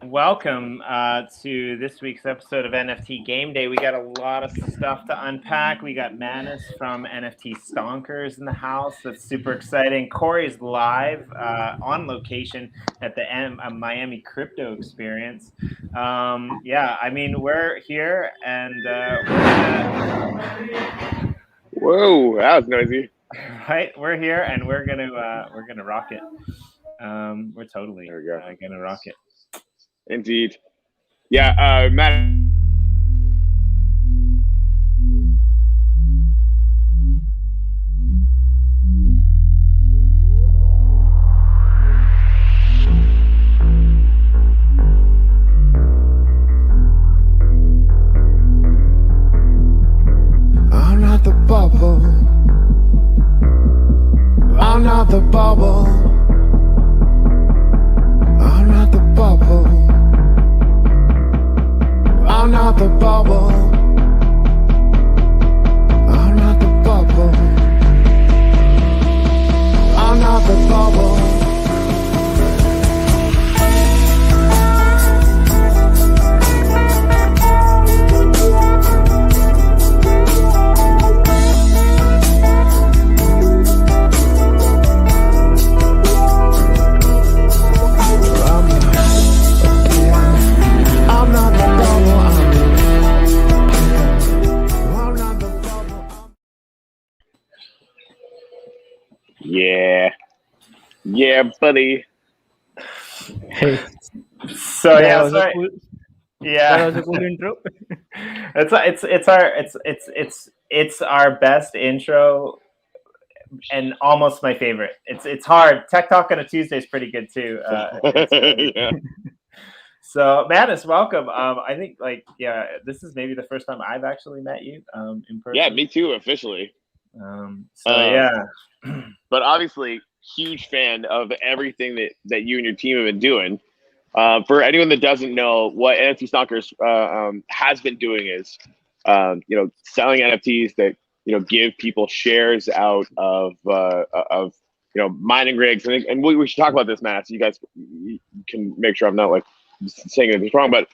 Welcome to this week's episode of NFT Game Day. We got a lot of stuff to unpack. We got Manus from NFT Stonkers in the house. That's super exciting. Corey's live on location at the Miami Crypto Experience. We're here and Whoa, that was noisy. right. We're here and we're gonna rock it. We're totally gonna rock it. Indeed. Yeah, Matt. I'm not the bubble. I'm not the bubble. I'm not the bubble. I'm not the bubble. I'm not the bubble. I'm not the bubble. Yeah, buddy. Hey, So that yeah, was sorry. a cool. Yeah, That was a cool intro. it's our best intro and almost my favorite. It's hard. Tech Talk on a Tuesday is pretty good too. Yeah. So Manus, welcome. I think this is maybe the first time I've actually met you in person. Yeah, me too, officially. Yeah. But obviously, huge fan of everything that you and your team have been doing. For anyone that doesn't know, what NFT Stonkers has been doing is, selling NFTs that give people shares out of mining rigs. And we should talk about this, Matt. So you can make sure I'm not like saying anything wrong, but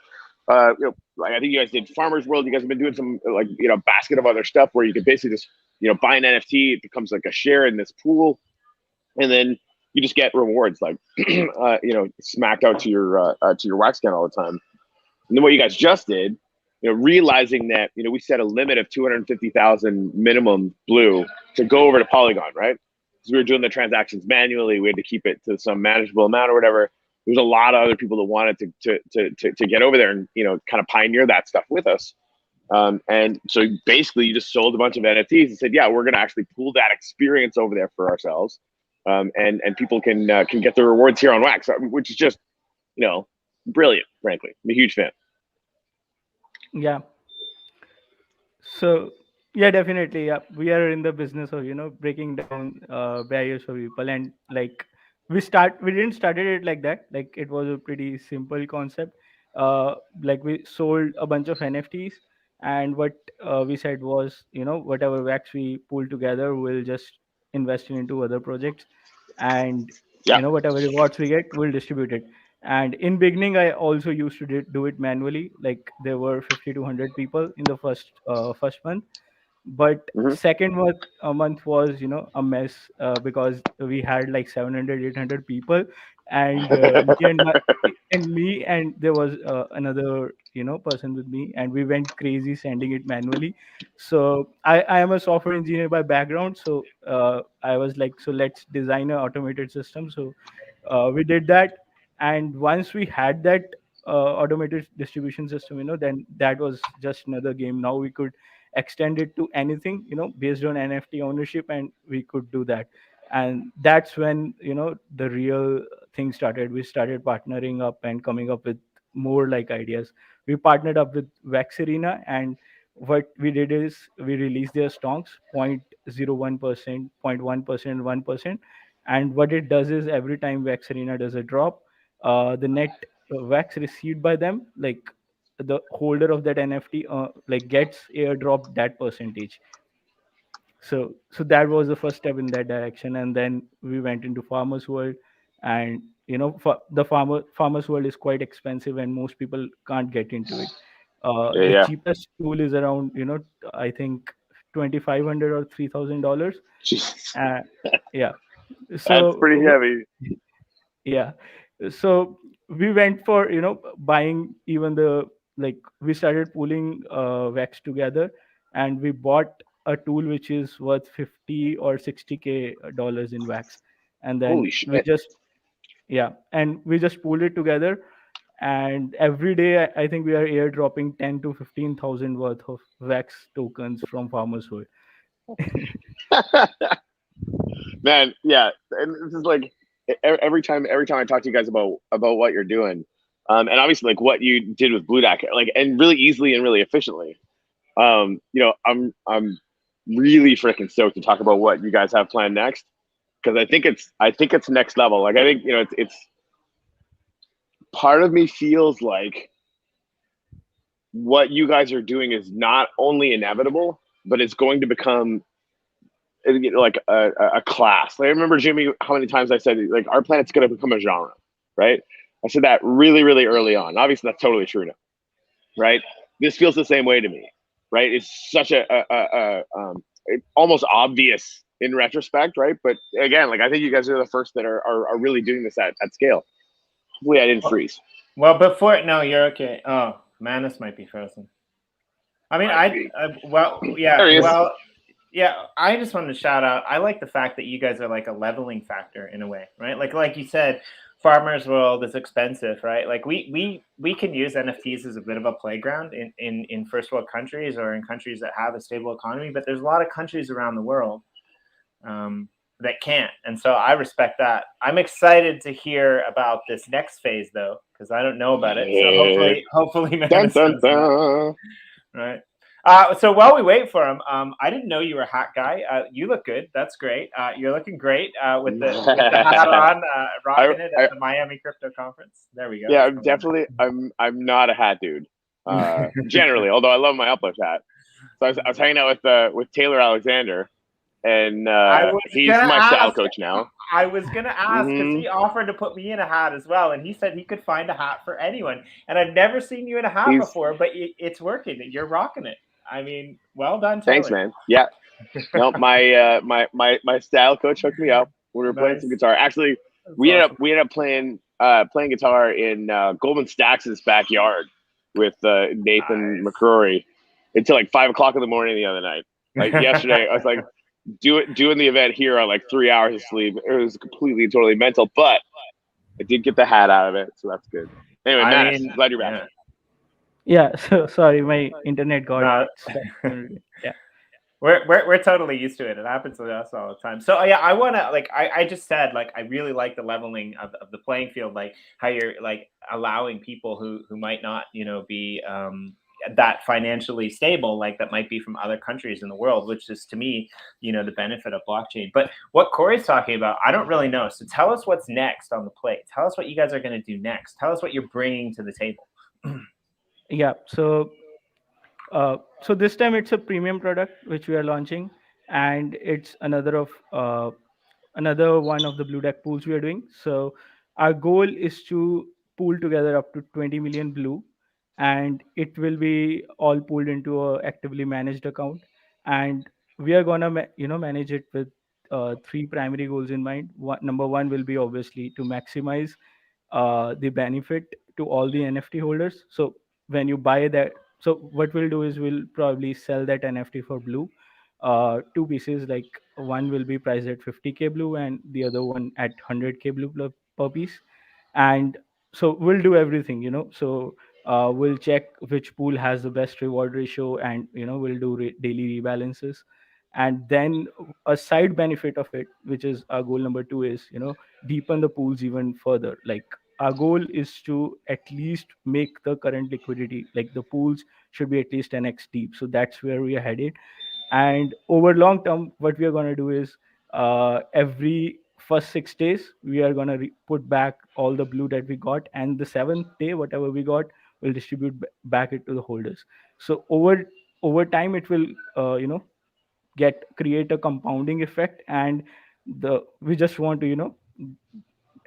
like I think you guys did Farmers World. You guys have been doing some basket of other stuff where you could basically just buy an NFT. It becomes like a share in this pool, and then you just get rewards like smacked out to your wax account all the time. And then what you guys just did, realizing that we set a limit of 250,000 minimum blue to go over to Polygon, right? Because we were doing the transactions manually, we had to keep it to some manageable amount or whatever. There's a lot of other people that wanted to get over there and kind of pioneer that stuff with us. And so basically, you just sold a bunch of NFTs and said, yeah, we're going to actually pool that experience over there for ourselves. And people can get the rewards here on Wax, which is just, brilliant, frankly. I'm a huge fan. Yeah. So yeah, definitely. Yeah, we are in the business of breaking down barriers for people, and like we didn't started it like that. Like it was a pretty simple concept. Like we sold a bunch of NFTs, and what we said was, whatever wax we pull together, we'll just invest it into other projects, and Yeah. whatever rewards we get, we'll distribute it. And in beginning, I also used to do it manually. Like there were 50 to 100 people in the first month, but Mhm. second month was a mess, because we had like 700, 800 people, and me and there was another person with me, and we went crazy sending it manually. So I am a software engineer by background, so I was like, so let's design an automated system. So we did that, and once we had that automated distribution system, then that was just another game. Now we could extend it to anything, based on NFT ownership, and we could do that. And that's when the real thing started. We started partnering up and coming up with more like ideas. We partnered up with Wax Arena, and what we did is we released their stonks 0.01%, 0.1%, 1%. And what it does is every time Wax Arena does a drop, the net wax received by them, like the holder of that NFT, like gets airdropped that percentage. So that was the first step in that direction, and then we went into Farmers World, and the farmers world is quite expensive and most people can't get into it. Yeah, The yeah. cheapest tool is around, I think $2,500 or $3,000. Jeez, uh, yeah. that's So pretty heavy. yeah, so we went for buying even the, like, we started pooling wax together, and we bought a tool which is worth 50 or 60K dollars in wax. And then Holy we shit. just, yeah, and we just pooled it together. And every day I think we are airdropping 10 to 15,000 worth of wax tokens from farmers world. Man, yeah, and this is like every time I talk to you guys about what you're doing, and obviously like what you did with Blue Deck, like, and really easily and really efficiently. I'm really freaking stoked to talk about what you guys have planned next, because I think it's next level. Like, I think it's part of me feels like what you guys are doing is not only inevitable, but it's going to become like a class. Like, I remember, Jimmy, how many times I said like our planet's going to become a genre, right? I said that really, really early on. Obviously, that's totally true now, right? This feels the same way to me, right? It's such almost obvious in retrospect, right? But again, like, I think you guys are the first that are really doing this at scale. Hopefully, I didn't freeze. Well, before no, you're okay. Oh, Manus might be frozen. I mean, Might be. well, There yeah, he is. well, yeah. I just wanted to shout out. I like the fact that you guys are like a leveling factor in a way, right? Like you said, farmers world is expensive, right? Like we can use NFTs as a bit of a playground in first world countries or in countries that have a stable economy, but there's a lot of countries around the world that can't, and so I respect that. I'm excited to hear about this next phase though, because I don't know about it. So hopefully, Dun, Manus dun, does that. dun. Right. So while we wait for him, I didn't know you were a hat guy. You look good. That's great. You're looking great with the hat on, rocking it I, at the Miami Crypto Conference. There we go. yeah, That's I'm definitely. I'm not a hat dude. Generally, although I love my uplift hat. So I was hanging out with Taylor Alexander, and I was he's gonna my style ask. coach now. I was gonna ask because Hmm he offered to put me in a hat as well, and he said he could find a hat for anyone. And I've never seen you in a hat He's before, but it's working. You're rocking it. I mean, well done, Thanks, Taylor. man. Yeah, no, my style coach hooked me up when we were playing some Nice. guitar. Actually, That's we ended awesome. up playing guitar in Goldman Sachs' backyard with Nathan Nice. McCrory until like 5 o'clock in the morning the other night. Like yesterday, I was like doing the event here on like 3 hours of sleep. It was completely and totally mental, but I did get the hat out of it, so that's good. Anyway, I Manus, mean, glad you're back. yeah. Yeah, so sorry, my internet got No, stuck. Yeah. we're totally used to it. It happens to us all the time. So yeah, I want to like I just said like I really like the leveling of the playing field, like how you're like allowing people who might not be that financially stable, like that might be from other countries in the world, which is to me the benefit of blockchain. But what Corey's talking about, I don't really know. So tell us what's next on the plate. Tell us what you guys are going to do next. Tell us what you're bringing to the table. Yeah. So this time it's a premium product which we are launching, and it's another one of the blue deck pools we are doing. So our goal is to pool together up to 20 million blue, and it will be all pooled into a actively managed account. And we are gonna manage it with three primary goals in mind. Number one will be obviously to maximize the benefit to all the NFT holders. So when you buy that, so what we'll do is we'll probably sell that NFT for blue, two pieces. Like one will be priced at 50K blue and the other one at 100K blue per piece. And so we'll do everything, so we'll check which pool has the best reward ratio, and we'll do daily rebalances. And then a side benefit of it, which is our goal number two, is deepen the pools even further. Like our goal is to at least make the current liquidity, like the pools should be at least 10x deep. So that's where we are headed. And over long term, what we are going to do is every first 6 days we are going to put back all the blue that we got, and the seventh day whatever we got we'll distribute back it to the holders. So over time it will create a compounding effect. And the we just want to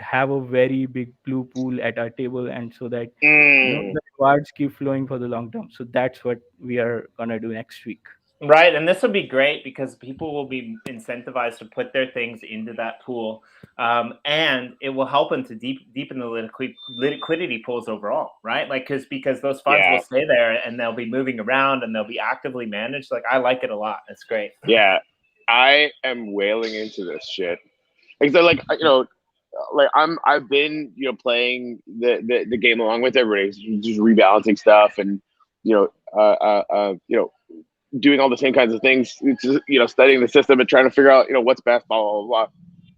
have a very big blue pool at our table, and so that Mm. the rewards keep flowing for the long term. So that's what we are gonna do next week. Right, and this will be great because people will be incentivized to put their things into that pool, and it will help them to deepen the liquidity pools overall, right? Like because those funds will Yeah. stay there and they'll be moving around and they'll be actively managed. Like I like it a lot. It's great. Yeah. I am whaling into this shit. Like, so, like, like I've been, playing the game along with everybody, just rebalancing stuff and, you know, doing all the same kinds of things, just, studying the system and trying to figure out, what's best, blah, blah, blah.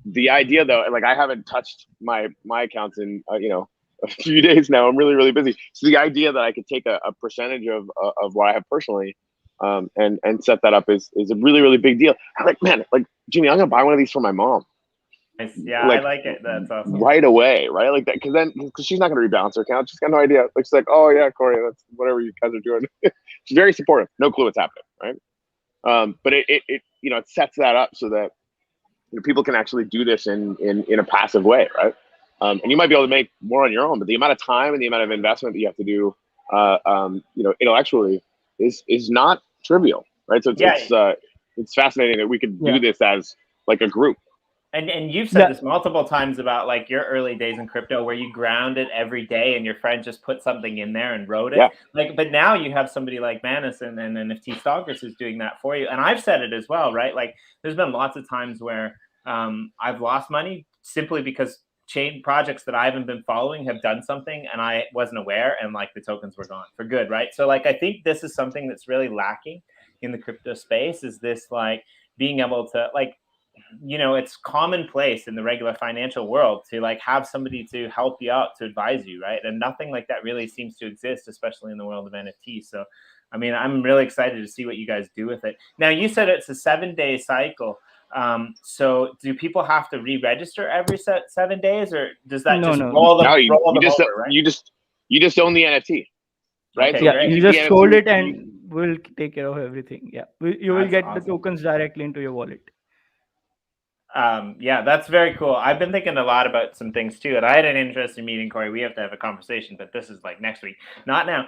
The idea though, like I haven't touched my accounts in, a few days now. I'm really, really busy. So the idea that I could take a percentage of what I have personally, and set that up is a really, really big deal. I'm like, man, like Jimmy, I'm gonna buy one of these for my mom. Nice. Yeah, Like, I like it. That's awesome. right away, right? Like that, because she's not going to rebalance her account. She's got no idea. Like she's like, oh yeah, Corey, that's whatever you guys are doing. She's very supportive. No clue what's happening, right? But it sets that up so that people can actually do this in a passive way, right? And you might be able to make more on your own, but the amount of time and the amount of investment that you have to do, intellectually is not trivial, right? So it's fascinating that we could do this as like a group. And you've said this multiple times about like your early days in crypto where you ground it every day and your friend just put something in there and wrote it. Yeah. Like, but now you have somebody like Manis and NFT Stonkers who's doing that for you. And I've said it as well, right? Like there's been lots of times where I've lost money simply because chain projects that I haven't been following have done something and I wasn't aware and like the tokens were gone for good, right? So like I think this is something that's really lacking in the crypto space is this like being able to like, it's commonplace in the regular financial world to like have somebody to help you out, to advise you, right? And nothing like that really seems to exist, especially in the world of NFTs. So, I mean, I'm really excited to see what you guys do with it. Now, you said it's a 7-day cycle. So do people have to re-register every 7 days, or does that roll them over, right? You just own the NFT, right? Okay, so you just hold it and we'll take care of everything. Yeah, you will get the tokens directly into your wallet. Yeah, that's very cool. I've been thinking a lot about some things too, and I had an interesting meeting, Corey. We have to have a conversation, but this is like next week, not now.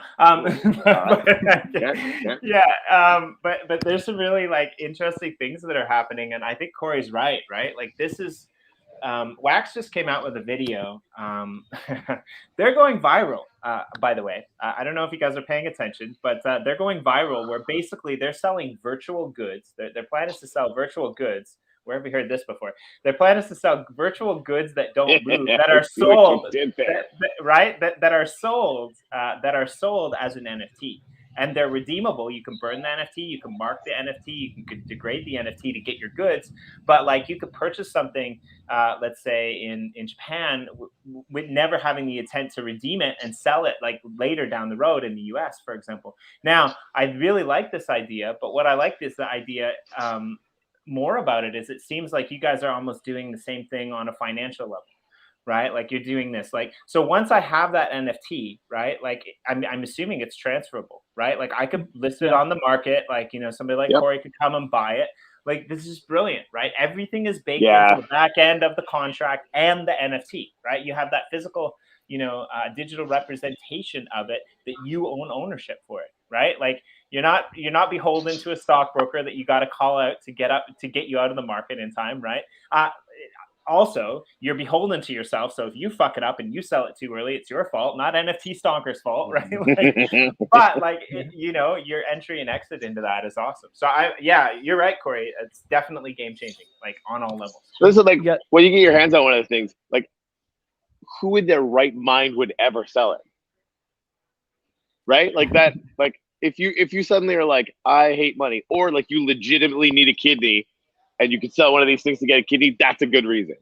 But there's some really like interesting things that are happening, and I think Corey's right? Like this is Wax just came out with a video. They're going viral, by the way. I don't know if you guys are paying attention, but they're going viral where basically they're selling virtual goods. Their plan is to sell virtual goods. Where have we heard this before? Their plan is to sell virtual goods that don't move, that are sold, that are sold as an NFT, and they're redeemable. You can burn the NFT, you can mark the NFT, you can degrade the NFT to get your goods. But like you could purchase something, let's say in Japan, with never having the intent to redeem it and sell it like later down the road in the US, for example. Now, I really like this idea, but what I like is the idea. More about it is it seems like you guys are almost doing the same thing on a financial level, right? Like you're doing this, like, so once I have that NFT, right? Like I'm assuming it's transferable, right? Like I could list it on the market, like, somebody like Corey could come and buy it. Like this is brilliant, right? Everything is baked into the back end of the contract and the NFT, right? You have that physical, digital representation of it that you own ownership for it, right? Like you're not beholden to a stockbroker that you got to call out to get you out of the market in time, right? Also, you're beholden to yourself. So if you fuck it up and you sell it too early, it's your fault, not NFT Stonkers' fault, right? Your entry and exit into that is awesome. So you're right, Corey. It's definitely game changing, like on all levels. Listen, like when you get your hands on one of the things, like who in their right mind would ever sell it? Right? Like that, like if you suddenly are like, I hate money, or like you legitimately need a kidney and you can sell one of these things to get a kidney, that's a good reason.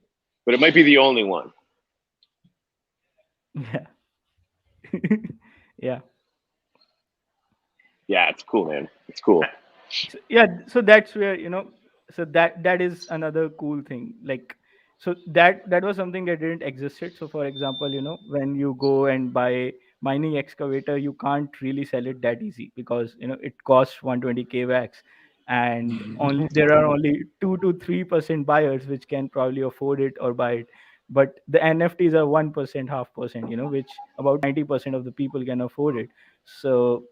But it might be the only one. Yeah. Yeah. Yeah, it's cool, man. It's cool. So that's where, so that is another cool thing. Like, so that was something that didn't existed. So for example, when you go and buy mining excavator, you can't really sell it that easy because it costs 120k wax, and there are only 2 to 3% buyers which can probably afford it or buy it. but the NFTs are 1%, half percent, which about 90% of the people can afford it. So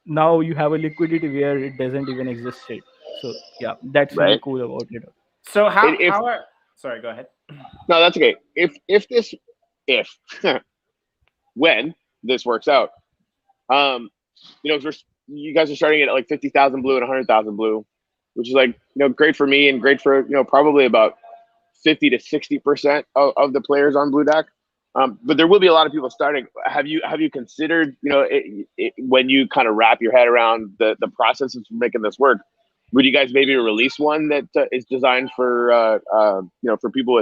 now you have a liquidity where it doesn't even exist yet. So yeah, that's really right? cool about it. So If how are sorry, go ahead. no, that's okay. If when this works out, if you guys are starting at like 50,000 blue and 100,000 blue, which is like great for me and great for probably about 50 to 60% of the players on Blue Deck. But there will be a lot of people starting. Have you considered when you kind of wrap your head around the processes for making this work? Would you guys maybe release one that is designed for for people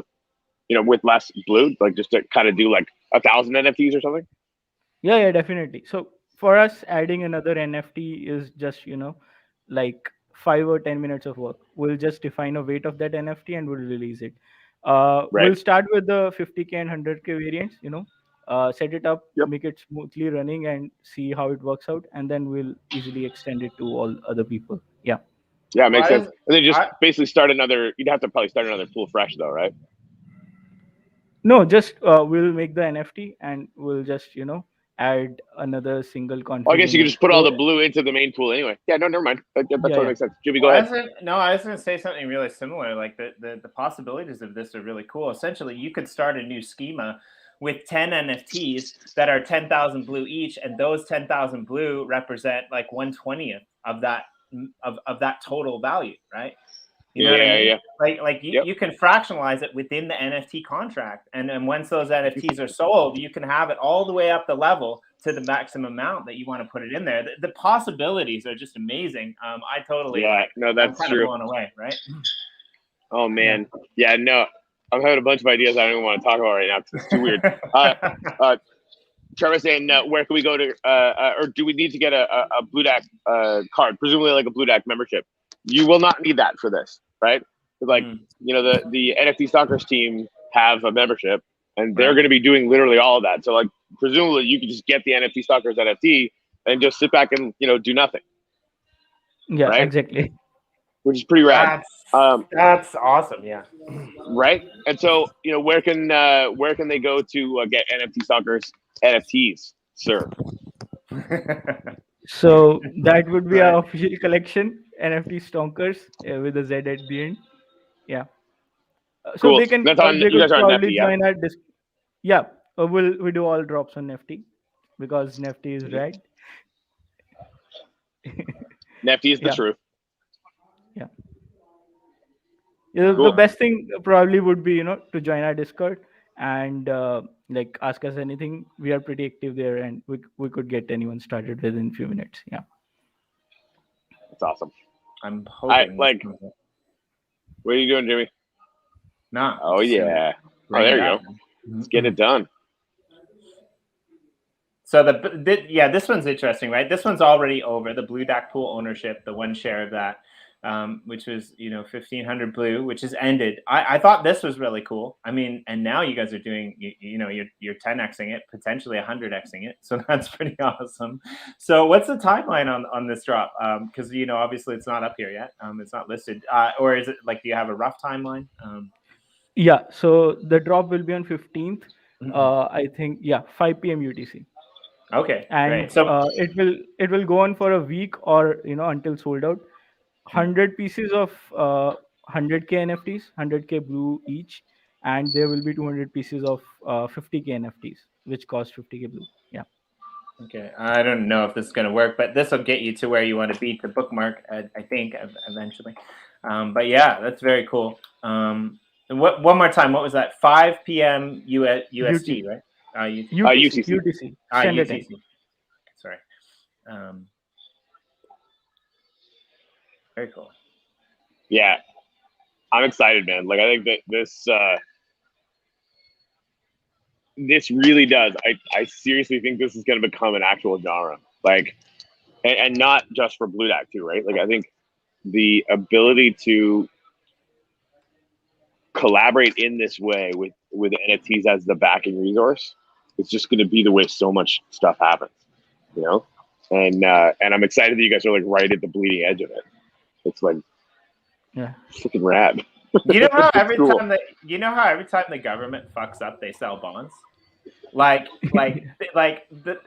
with less blue, like just to kind of do like 1,000 NFTs or something? Yeah, definitely. So for us, adding another NFT is just, like 5 or 10 minutes of work. We'll just define a weight of that NFT and we'll release it. Right. We'll start with the 50K and 100K variants, set it up, Yep. make it smoothly running and see how it works out. And then we'll easily extend it to all other people. Yeah. Yeah, it makes Why sense. is- And then just I- basically start another. You'd have to probably start another pool fresh though, right? No, just we'll make the NFT and we'll just, add another single config. Oh, I guess you in could it. just put all So, the blue into the main pool anyway. Yeah, no, never mind. That totally yeah. makes sense. Jimmy, go Why ahead. isn't no? I was going to say something really similar. Like the possibilities of this are really cool. Essentially, you could start a new schema with 10 NFTs that are 10,000 blue each, and those 10,000 blue represent like 1/20th of that of that total value, right? You know what I mean? Yeah. Like Yep. you can fractionalize it within the NFT contract, and then once those NFTs are sold, you can have it all the way up the level to the maximum amount that you want to put it in there. The possibilities are just amazing. I totally No, I'm that's kind true. of blown away, right? Oh man, yeah, no, I'm having a bunch of ideas I don't even want to talk about right now because it's too weird. Trevor's saying, where can we go to, or do we need to get a Blue Deck card? Presumably, like a Blue Deck membership. You will not need that for this, right? Like, the NFT Stonkers team have a membership, and they're going to be doing literally all of that. So, like, presumably, you can just get the NFT Stonkers NFT and just sit back and do nothing. Yeah, right? Exactly. Which is pretty rad. That's awesome. Yeah. Right. And so, where can they go to get NFT Stonkers NFTs, sir? So that would be our official collection, NFT Stonkers, with a Z at the end. Yeah. So Cool. they can. That's on. They You guys could are on probably NFT, yeah? join our Yeah. We do all drops on NFT because NFT is rad. NFT is the Yeah. truth. Yeah. The Cool. best thing probably would be to join our Discord and like ask us anything. We are pretty active there, and we could get anyone started within a few minutes. Yeah. That's awesome. I'm hoping. What are you doing, Jimmy? Nah. Oh yeah. Oh, there you go. Let's get it done. So this one's interesting, right? This one's already over. The Blue Deck pool ownership, the one share of that, which was 1,500 blue, which has ended. I thought this was really cool. I mean, and now you guys are doing you're 10xing it, potentially 100xing it. So that's pretty awesome. So what's the timeline on this drop? Because obviously it's not up here yet. It's not listed. Or is it like, do you have a rough timeline? Yeah. So the drop will be on 15th. I think 5 p.m. UTC. Okay, and great. So it will go on for a week or until sold out. 100 pieces of 100K NFTs, 100K blue each, and there will be 200 pieces of 50K NFTs, which cost 50K blue. Yeah. Okay, I don't know if this is going to work, but this will get you to where you want to be to bookmark, I think, eventually. But yeah, that's very cool. And one more time, what was that? 5 p.m. UST, right? UTC. Standard UTC. time. Sorry. Very cool. Yeah, I'm excited, man. Like, I think that this really does. I seriously think this is going to become an actual genre. Like, and not just for Blue Deck too, right? Like, I think the ability to collaborate in this way with NFTs as the backing resource, it's just going to be the way so much stuff happens, And I'm excited that you guys are like right at the bleeding edge of it. It's like, freaking rad. You know how It's cool. every time the government fucks up, they sell bonds.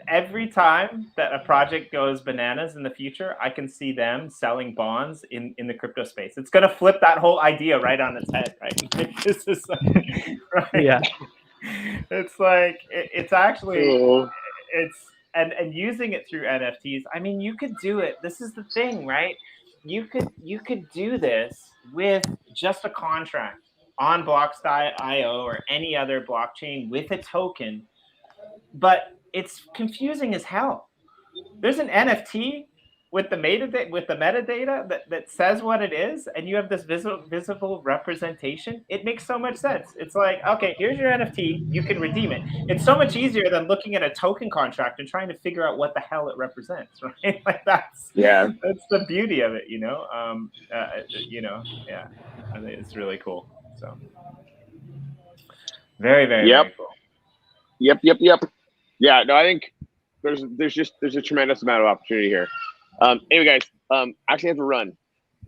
Every time that a project goes bananas in the future, I can see them selling bonds in the crypto space. It's gonna flip that whole idea right on its head, right? This is right. Yeah. It's like it's actually Oh, and using it through NFTs. I mean, you could do it. This is the thing, right? You could do this with just a contract on Blocks.io or any other blockchain with a token, but it's confusing as hell. There's an NFT with the metadata that says what it is, and you have this visible representation. It makes so much sense. It's like, okay, here's your NFT, you can redeem it. It's so much easier than looking at a token contract and trying to figure out what the hell it represents, right? Like that's the beauty of it, yeah. I think it's really cool. So very, very, very cool. Yep. Yeah, no, I think there's a tremendous amount of opportunity here. Anyway, guys, I actually have to run.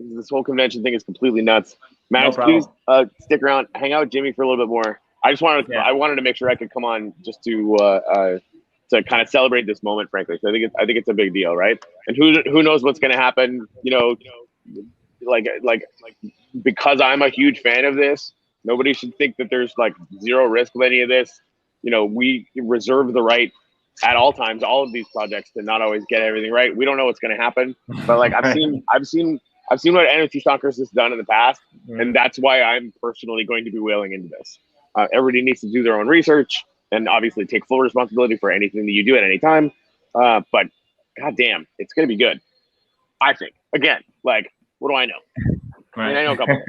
This whole convention thing is completely nuts. Max, please stick around, hang out with Jimmy for a little bit more. I wanted to make sure I could come on just to kind of celebrate this moment, frankly. So I think it's a big deal, right? And who knows what's going to happen? Like because I'm a huge fan of this, nobody should think that there's like zero risk with any of this. We reserve the right at all times, all of these projects, to not always get everything right. We don't know what's going to happen, but like I've seen what NFT Stonkers has done in the past, and that's why I'm personally going to be whaling into this. Everybody needs to do their own research and obviously take full responsibility for anything that you do at any time. But goddamn, it's going to be good. I think. Again, like, what do I know? Right. I mean, I know a couple.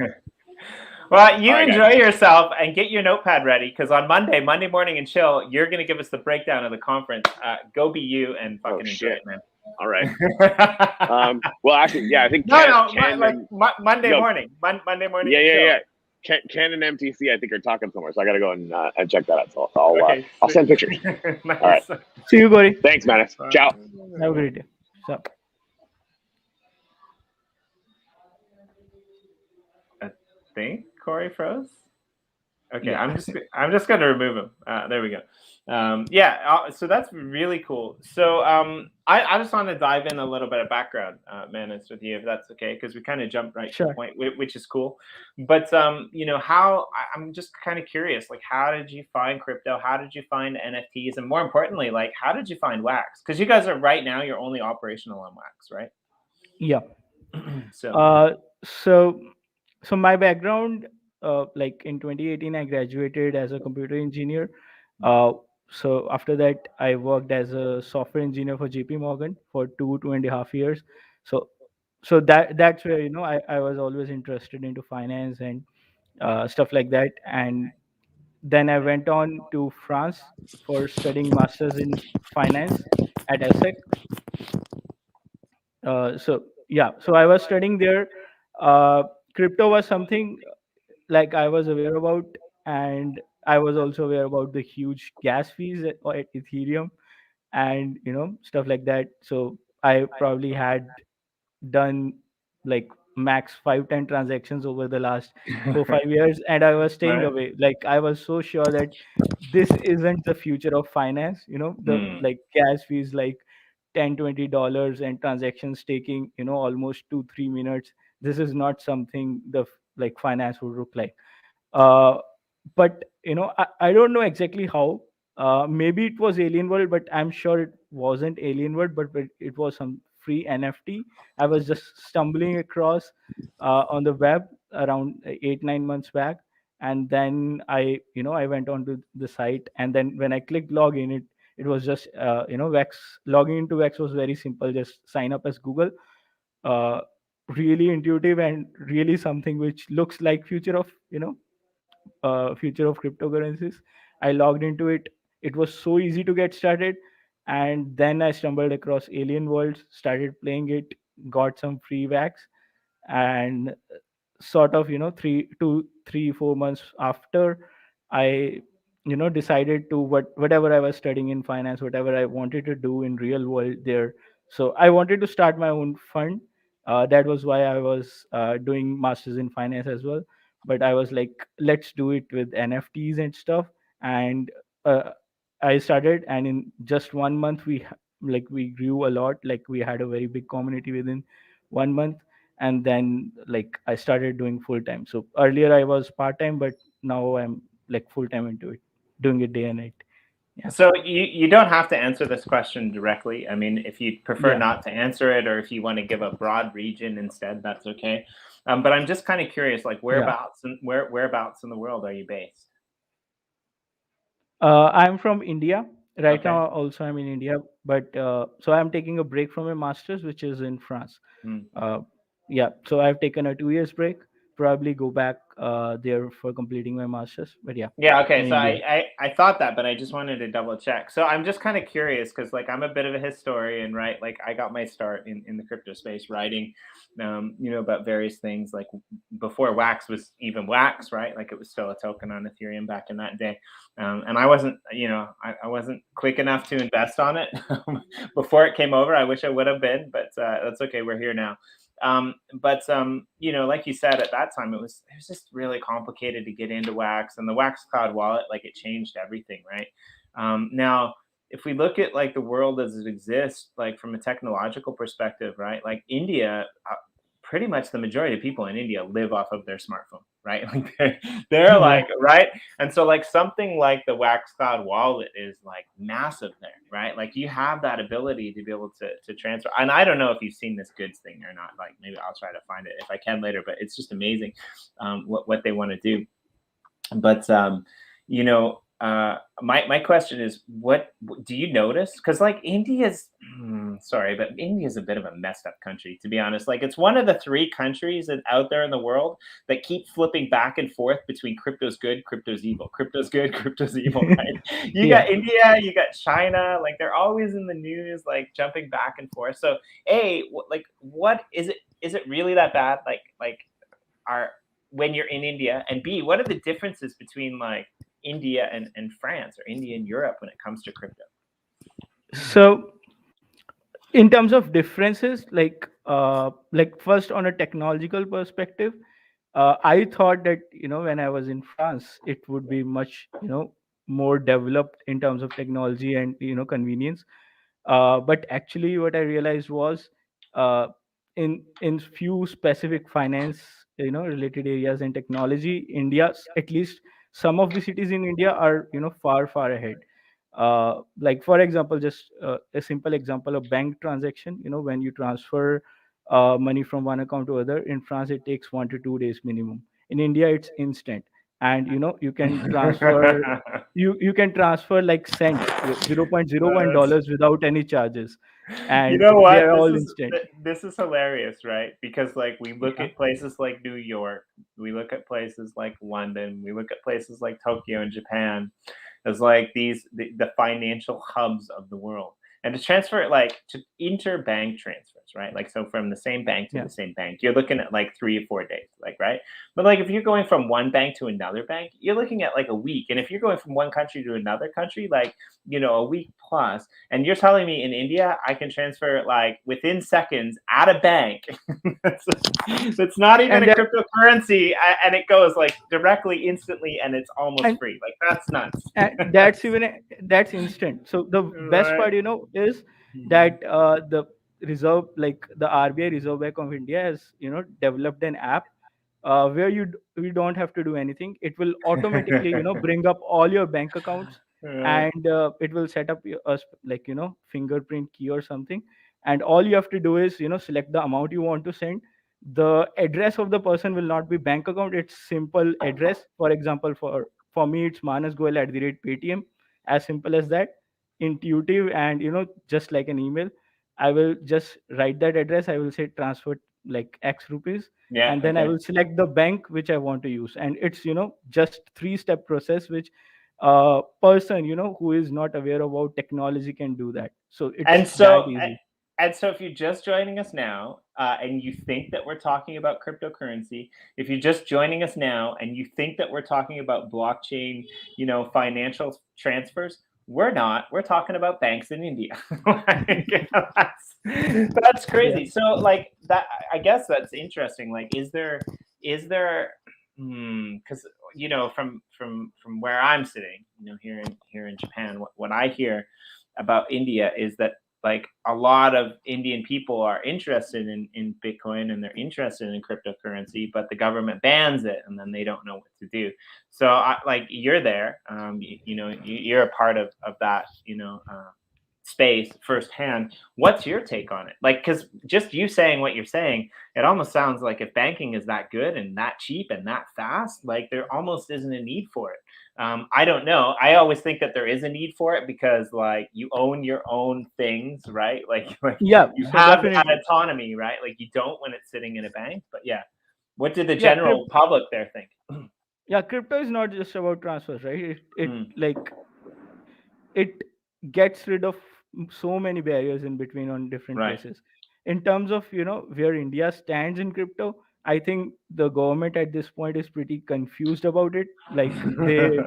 Well, you enjoy yourself and get your notepad ready, because on Monday morning and chill, you're going to give us the breakdown of the conference. Go be you and fucking enjoy it, man. All right. Well, actually, yeah, I think Monday morning. Monday morning. Yeah. Ken and MTC, I think, are talking somewhere, so I got to go and check that out. So I'll send pictures. Nice. All right. See you, Corey. Thanks, Manis. Ciao. Have a great day. So. I think Corey froze. Okay, yeah. I'm just gonna remove him. There we go. So that's really cool. So I just want to dive in a little bit of background, Manis, with you, if that's okay, because we kind of jumped right to the point, which is cool. But how I'm just kind of curious, like, how did you find crypto? How did you find NFTs? And more importantly, like, how did you find Wax? Because you guys are right now, you're only operational on Wax, right? Yeah. So my background, like in 2018, I graduated as a computer engineer. So after that, I worked as a software engineer for JP Morgan for 2.5 years. So that's where I was always interested into finance and stuff like that. And then I went on to France for studying masters in finance at ESSEC. So I was studying there. Crypto was something like I was aware about, and I was also aware about the huge gas fees at Ethereum and stuff like that. So I probably had done like max 5-10 transactions over the last 4-5 years, and I was staying away. Like I was so sure that this isn't the future of finance. The like gas fees like $10-20 and transactions taking almost 2-3 minutes. This is not something the like finance would look like. But I don't know exactly how. Maybe it was Alien World, but I'm sure it wasn't Alien World, but it was some free NFT I was just stumbling across on the web around 8-9 months back. And then I went onto the site, and then when I clicked login, it was just Wax. Logging into Wax was very simple. Just sign up as Google. Really intuitive and really something which looks like future of cryptocurrencies. I logged into it. It was so easy to get started, and then I stumbled across Alien Worlds, started playing it, got some free Wax, and sort of 3-4 months after, I decided to whatever I was studying in finance, whatever I wanted to do in real world there. So I wanted to start my own fund. That was why I was doing masters in finance as well. but I was like, let's do it with NFTs and stuff. And uh, I started, and in just 1 month we grew a lot. Like we had a very big community within 1 month. And then like I started doing full time. So earlier I was part time, but now I'm like full time into it, doing it day and night. Yeah. So you don't have to answer this question directly. I mean, if you prefer Yeah. not to answer it, or if you want to give a broad region instead, that's okay. But I'm just kind of curious, like Yeah. whereabouts in the world are you based? I'm from India. Right Okay. now, also I'm in India, but so I'm taking a break from my master's, which is in France. Hmm. Uh, yeah, so I've taken a 2 years break. Probably go back there for completing my master's. But yeah, Yeah, in okay. So India. I thought that, but I just wanted to double check. So I'm just kind of curious because like I'm a bit of a historian, right? Like I got my start in the crypto space writing, about various things like before Wax was even Wax, right? Like it was still a token on Ethereum back in that day. And I wasn't, I wasn't quick enough to invest on it before it came over. I wish I would have been, but that's okay. We're here now. Like you said, at that time it was just really complicated to get into Wax, and the Wax Cloud wallet, like it changed everything, right? Now if we look at like the world as it exists, like from a technological perspective, right? Like India, pretty much the majority of people in India live off of their smartphone, right? Like they're Yeah. like, right? And so like something like the Wax Cloud wallet is like massive there, right? Like you have that ability to be able to transfer. And I don't know if you've seen this goods thing or not. Like maybe I'll try to find it if I can later, but it's just amazing what they want to do. But my question is, what do you notice? Because like India's sorry, but India's a bit of a messed up country, to be honest. Like it's one of the three countries that out there in the world that keep flipping back and forth between crypto's good, crypto's evil, crypto's good, crypto's evil, right? You Yeah. got India, you got China, like they're always in the news, like jumping back and forth. So what is it really that bad? Like are when you're in India, and B, what are the differences between like India and France, or India and Europe, when it comes to crypto? So in terms of differences, like first on a technological perspective, I thought that when I was in France, it would be much more developed in terms of technology and convenience. But actually, what I realized was, uh, in few specific finance related areas and technology, India, at least some of the cities in India are far ahead. Like for example, just a simple example of bank transaction. When you transfer money from one account to other in France, it takes 1 to 2 days minimum. In India, it's instant. And you can transfer, you can transfer like cents, That's $0.01 without any charges, You and know they what? are all instant. This is hilarious, right? Because like we look Yeah. at places like New York, we look at places like London, we look at places like Tokyo and Japan as like the financial hubs of the world. And to transfer it, like to interbank transfers, right? Like so from the same bank to Yeah. the same bank, you're looking at like 3 or 4 days, like right. But like if you're going from one bank to another bank, you're looking at like a week. And if you're going from one country to another country, like a week plus. And you're telling me in India, I can transfer like within seconds at a bank. That's not even and a that, cryptocurrency, and it goes like directly, instantly, and it's almost and free. Like that's nuts. that's even that's instant. So the best Right. part is that the reserve, like the RBI, Reserve Bank of India, has developed an app where you don't have to do anything. It will automatically bring up all your bank accounts, Right. and it will set up like fingerprint key or something. And all you have to do is select the amount you want to send. The address of the person will not be bank account, it's simple address. For example, for me, it's manasgoel@paytm. As simple as that. Intuitive, and just like an email. I will just write that address, I will say transfer like X rupees, Yeah. and then I Okay. will select the bank which I want to use. And it's just three-step process, which person who is not aware about technology can do that. So And it's that so, easy. and so, if you're just joining us now, and you think that we're talking about cryptocurrency, if you're just joining us now and you think that we're talking about blockchain, financial transfers, we're not. We're talking about banks in India. Like, that's Yeah. crazy. So, like that, I guess that's interesting. Like, is there because from where I'm sitting, here in Japan, what I hear about India is that like a lot of Indian people are interested in Bitcoin and they're interested in cryptocurrency, but the government bans it and then they don't know what to do. So like you're there, you're a part of that, space firsthand. What's your take on it? Like, because just you saying what you're saying, it almost sounds like if banking is that good and that cheap and that fast, like there almost isn't a need for it. I don't know. I always think that there is a need for it because like you own your own things, right? Like Yeah, you so have that definitely. autonomy, right? Like you don't when it's sitting in a bank. But yeah, what did the Yeah, general public there think? yeah, crypto is not just about transfers, right? It Mm, like it gets rid of so many barriers in between on different right. places. In terms of where India stands in crypto, I think the government at this point is pretty confused about it. Like they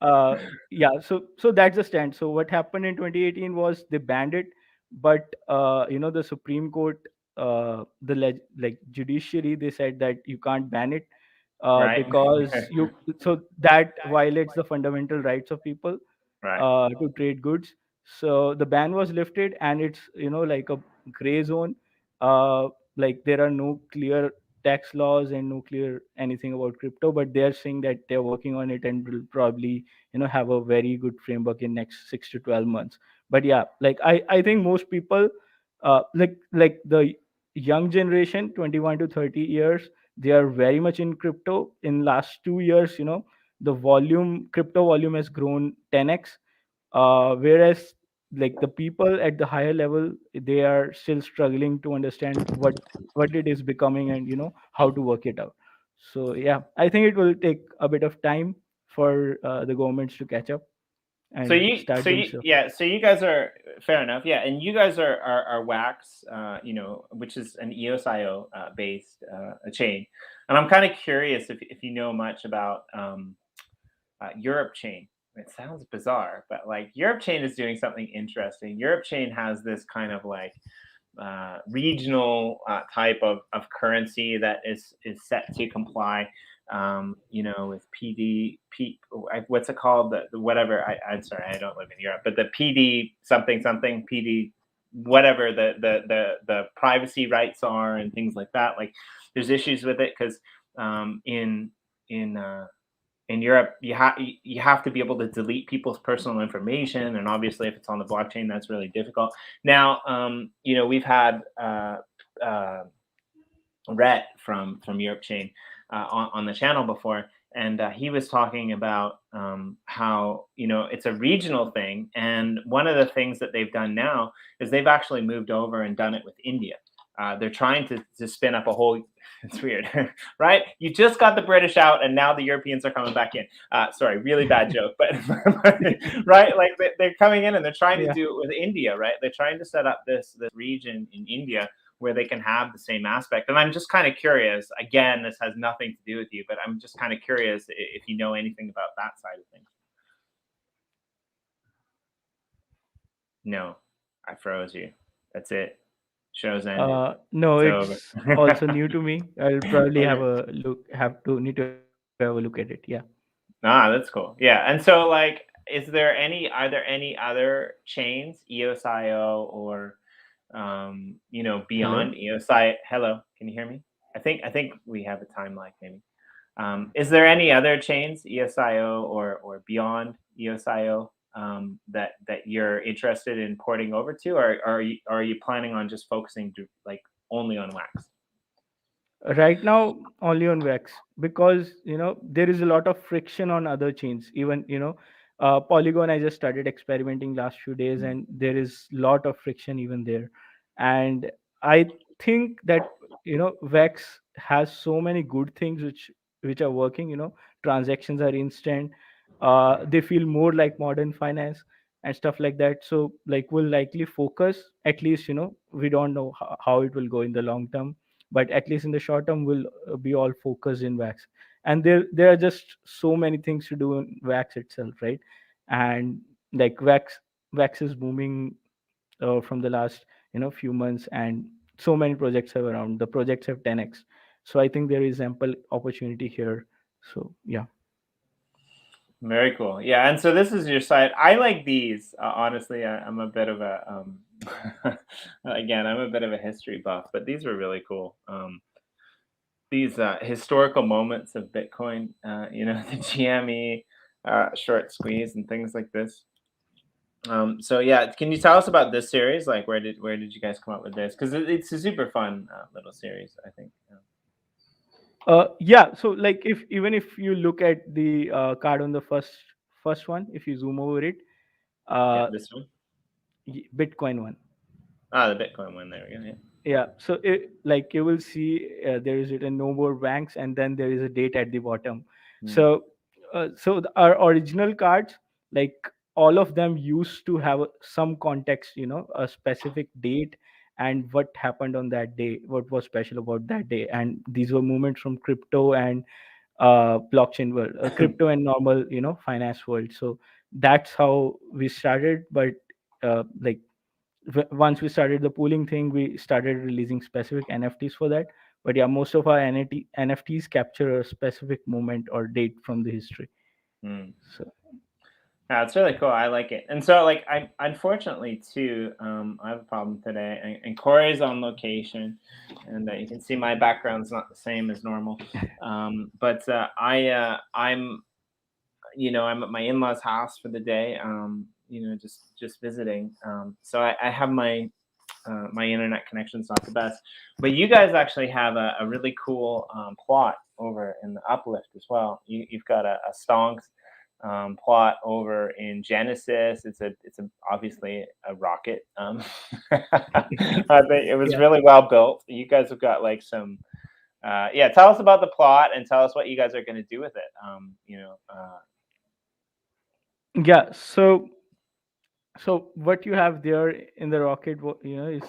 uh yeah, so that's the stand. So what happened in 2018 was they banned it, but the Supreme Court, like judiciary, they said that you can't ban it, Right. because that violates the fundamental rights of people Right. to trade goods. So the ban was lifted, and it's like a gray zone. Uh, like there are no clear tax laws and no clear anything about crypto, but they are saying that they're working on it and will probably have a very good framework in next 6 to 12 months. But yeah, like I think most people, like the young generation, 21 to 30 years, they are very much in crypto. In last 2 years, the crypto volume has grown 10x, whereas like the people at the higher level, they are still struggling to understand what it is becoming, and how to work it out. So yeah, I think it will take a bit of time for the governments to catch up So and you, start so doing you, stuff. yeah, so you guys are fair enough, yeah, and you guys are Wax, which is an EOSIO based a chain, and I'm kind of curious if you know much about Europe Chain. It sounds bizarre, but like Europe Chain is doing something interesting. Europe Chain has this kind of like regional type of currency that is set to comply, with what's it called? The whatever. I'm sorry, I don't live in Europe, but the PD something something PD, whatever the privacy rights are and things like that. Like, there's issues with it because in in Europe, you have to be able to delete people's personal information, and obviously, if it's on the blockchain, that's really difficult. Now, we've had uh, Rhett from Europe Chain on the channel before, and he was talking about how it's a regional thing, and one of the things that they've done now is they've actually moved over and done it with India. They're trying to spin up a whole. It's weird, right? You just got the British out, and now the Europeans are coming back in. Sorry, really bad joke, but right, like they're coming in and they're trying to Yeah. do it with India, right? They're trying to set up this region in India where they can have the same aspect. And I'm just kind of curious. Again, this has nothing to do with you, but I'm just kind of curious if you know anything about that side of things. No, I froze you. That's it. Show's ended. No, It's over. it's also new to me. I'll probably Okay. need to have a look at it. Yeah. Ah, that's cool. Yeah. And so like are there any other chains, EOSIO or Hello. beyond EOSI? Hello, can you hear me? I think we have a time lag maybe. Is there any other chains, EOSIO or beyond EOSIO, that you're interested in porting over to, or are you planning on just focusing like only on Wax? Right now, only on Wax, because there is a lot of friction on other chains. Even Polygon, I just started experimenting last few days, Mm. and there is lot of friction even there. And I think that Wax has so many good things which are working. Transactions are instant. They feel more like modern finance and stuff like that. So like we'll likely focus, at least we don't know how it will go in the long term, but at least in the short term we'll be all focused in Wax. And there are just so many things to do in Wax itself, right? And like Wax is booming from the last few months, and so many projects have around. The projects have 10x. So I think there is ample opportunity here So yeah. Very cool. Yeah, and so this is your site. I like these. Honestly, I'm a bit of a again, I'm a bit of a history buff, but these were really cool. These historical moments of Bitcoin. The GME short squeeze and things like this. So yeah, can you tell us about this series? Like, where did you guys come up with this? Because it's a super fun little series, I think. Yeah. So like, if even if you look at the card on the first one, if you zoom over it, Yeah, uh, this one. Bitcoin one. Ah, the Bitcoin one. There we go. Yeah. Yeah. So like you will see there is written no more banks, and then there is a date at the bottom. Hmm. Our original cards, like all of them used to have some context, a specific date and what happened on that day, what was special about that day, and these were movements from crypto and blockchain world, crypto and normal, finance world. So that's how we started. But like once we started the pooling thing, we started releasing specific NFTs for that. But yeah, most of our NFTs capture a specific moment or date from the history. Hmm. So Yeah, it's really cool. I like it. And so, like, I unfortunately too, I have a problem today, and Corey's on location, and you can see my background's not the same as normal. But I'm at my in-laws' house for the day. Just visiting. So I have my internet connection's not the best, but you guys actually have a really cool plot over in the uplift as well. You've got a stonks plot over in Genesis. It's obviously a rocket. I think it was yeah. really well built. You guys have got like some. Yeah, tell us about the plot and tell us what you guys are going to do with it. Yeah. So what you have there in the rocket, is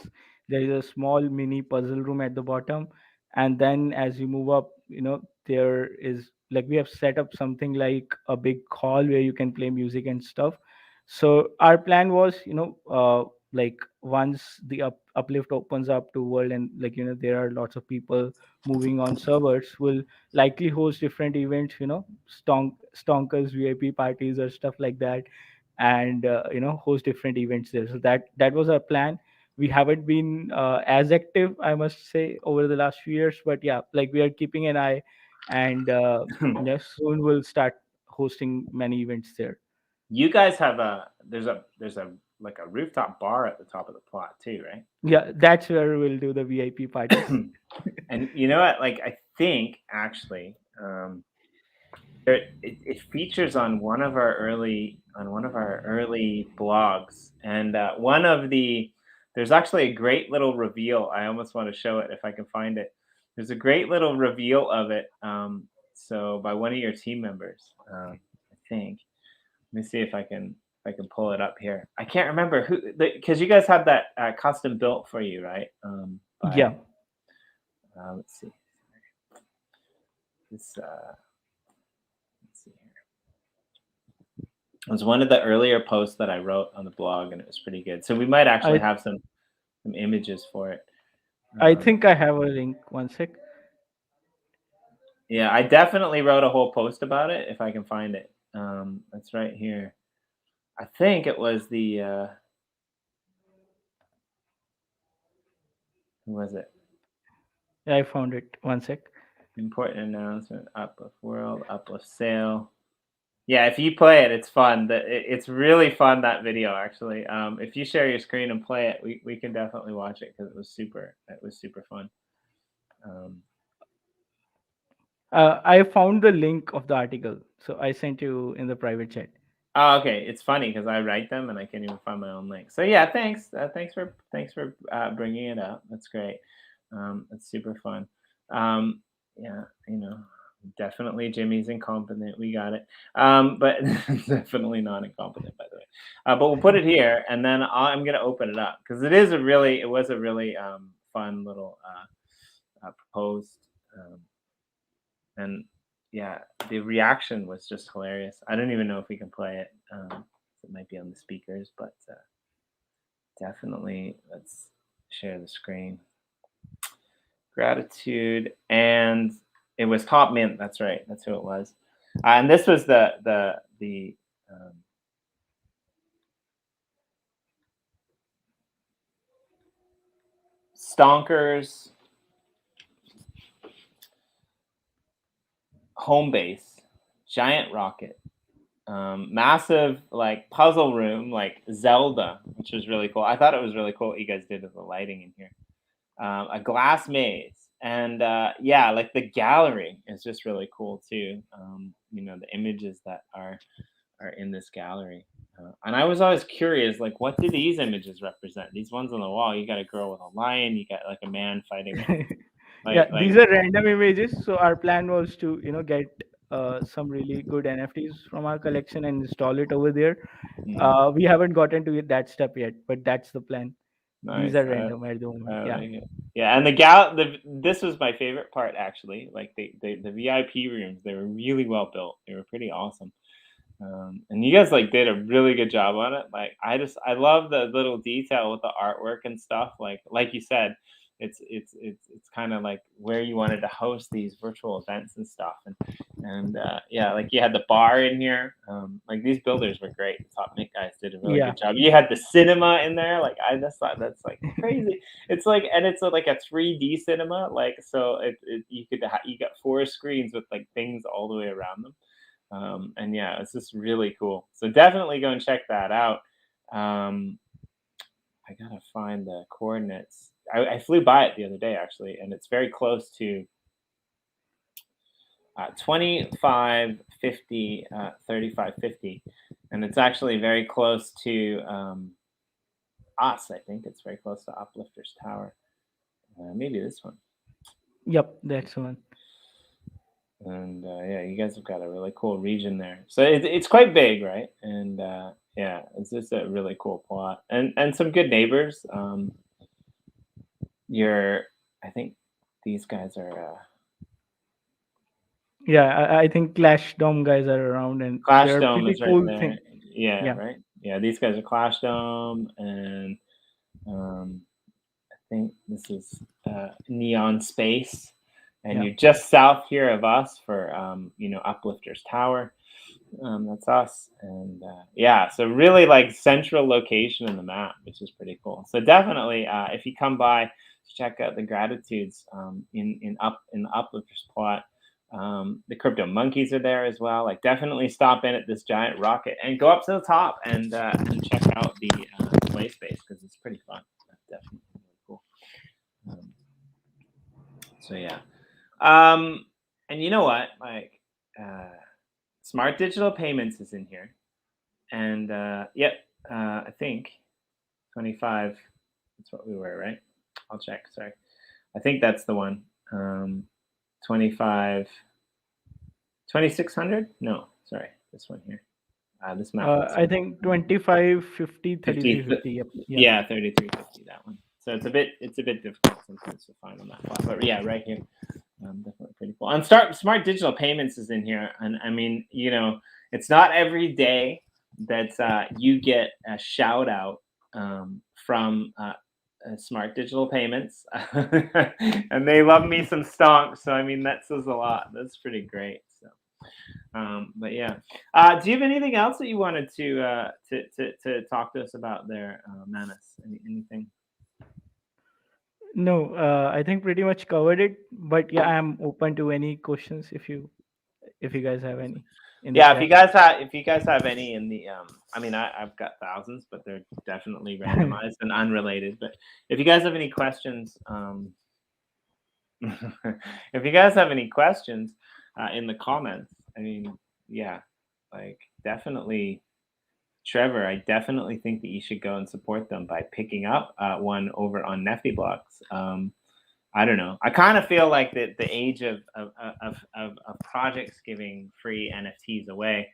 there is a small mini puzzle room at the bottom, and then as you move up, there is, like, we have set up something like a big hall where you can play music and stuff. So our plan was, like once the uplift opens up to world, and like, there are lots of people moving on servers, will likely host different events, stonkers VIP parties or stuff like that, and host different events there. So that was our plan. We haven't been as active, I must say, over the last few years, but yeah, like, we are keeping an eye, and soon we'll start hosting many events there. You guys have there's a like a rooftop bar at the top of the plot too, right? Yeah, that's where we'll do the VIP parties. And you know what? Like, I think actually, it features on one of our early blogs, and there's actually a great little reveal. I almost want to show it if I can find it. There's a great little reveal of it. So by one of your team members, I think. Let me see if I can pull it up here. I can't remember who, because you guys had that custom built for you, right? Yeah. By let's see. This let's see here. It was one of the earlier posts that I wrote on the blog, and it was pretty good. So we might actually i have some images for it. I Um, think I have a link. One sec. yeah, I definitely wrote a whole post about it if I can find it. It's right here. I think it was who was it? Yeah, I found it. One sec. Important announcement: Uplift World, Uplift Sale. Yeah, if you play it, it's fun. It's really fun, that video, actually. If you share your screen and play it, we can definitely watch it because it was super fun. Um, I found the link of the article, so I sent you in the private chat. oh, okay. It's funny because I write them and I can't even find my own link. So yeah, thanks. Thanks for bringing it up. That's great. It's super fun. Yeah, definitely Jimmy's incompetent. We got it. But definitely not incompetent, by the way. But we'll put it here, and then I'm gonna open it up because it was a really fun little post, and yeah, the reaction was just hilarious. I don't even know if we can play it. It might be on the speakers, but definitely let's share the screen. Gratitude, and It was Top Mint. That's right. That's who it was. And this was the Stonkers home base, giant rocket, massive like puzzle room, like Zelda, which was really cool. I thought it was really cool what you guys did with the lighting in here. A glass maze, and yeah, like the gallery is just really cool too. The images that are in this gallery. And I was always curious, like, what do these images represent? These ones on the wall, you got a girl with a lion, you got like a man fighting. Yeah, these are random images. So our plan was to, get some really good NFTs from our collection and install it over there. We haven't gotten to that step yet, but that's the plan. Nice. These are random at the moment. Yeah. Like it. Yeah, and this was my favorite part actually. Like the VIP rooms, they were really well built. They were pretty awesome. And you guys like did a really good job on it. Like I love the little detail with the artwork and stuff. Like you said, it's kind of like where you wanted to host these virtual events and stuff. And yeah, like you had the bar in here. Like these builders were great. The Top Mint guys did a really good job. You had the cinema in there. Like I just thought that's like crazy. It's like, and it's like a 3D cinema. Like so you got 4 screens with like things all the way around them. And yeah, it's just really cool. So definitely go and check that out. I gotta find the coordinates. I flew by it the other day actually, and it's very close to 2550, 3550, and it's actually very close to us. I think it's very close to Uplifters Tower. Maybe this one. Yep, that's one. And yeah, you guys have got a really cool region there. So it's quite big, right? And yeah, it's just a really cool plot and some good neighbors. I think these guys are. Yeah, I think Clash Dome guys are around, and Clash they're Dome pretty is right cool there. thing. Yeah, right. Yeah, these guys are Clash Dome, and I think this is Neon Space. And you're just south here of us for, Uplifters Tower. That's us. And yeah, so really like central location in the map, which is pretty cool. So definitely, if you come by, check out the Gratitudes in the Uplifters plot. The Crypto Monkeys are there as well. Like definitely stop in at this giant rocket and go up to the top and check out the play space because it's pretty fun. That's definitely really cool. So yeah. And you know what? Like, Smart Digital Payments is in here, and I think 25. That's what we were, right? I'll check. Sorry, I think that's the one. 25, 2600. No, sorry, this one here. This map. I think 25, 50, 33, 50. Yep. Yeah, 3350. That one. So it's a bit difficult sometimes to find on that plot, but yeah, right here. Definitely pretty cool. And Smart Digital Payments is in here, and I mean, it's not every day that you get a shout out from Smart Digital Payments, and they love me some stonks. So I mean, that says a lot. That's pretty great. So, but yeah, do you have anything else that you wanted to talk to us about there, Manus? Anything? No, I think pretty much covered it. But yeah, I'm open to any questions if you guys have any. Yeah, if you guys have any in the I mean, I've got thousands, but they're definitely randomized and unrelated. But if you guys have any questions, if you guys have any questions in the comments, I mean, yeah, like definitely. Trevor, I definitely think that you should go and support them by picking up one over on Nifty Blocks. I don't know. I kind of feel like the age of projects giving free NFTs away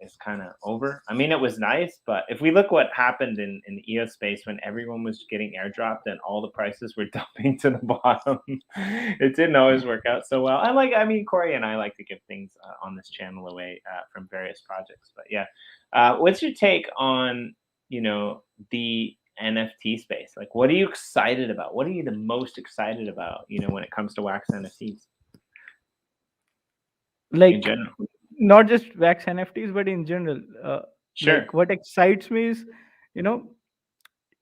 is kind of over. I mean, it was nice, but if we look what happened in the EOS space when everyone was getting airdropped and all the prices were dumping to the bottom, it didn't always work out so well. Corey and I like to give things on this channel away from various projects. But yeah, what's your take on, the NFT space? Like, what are you excited about? What are you the most excited about, when it comes to Wax NFTs? in Like general? not just wax NFTs, but in general. Sure. Like what excites me is, you know,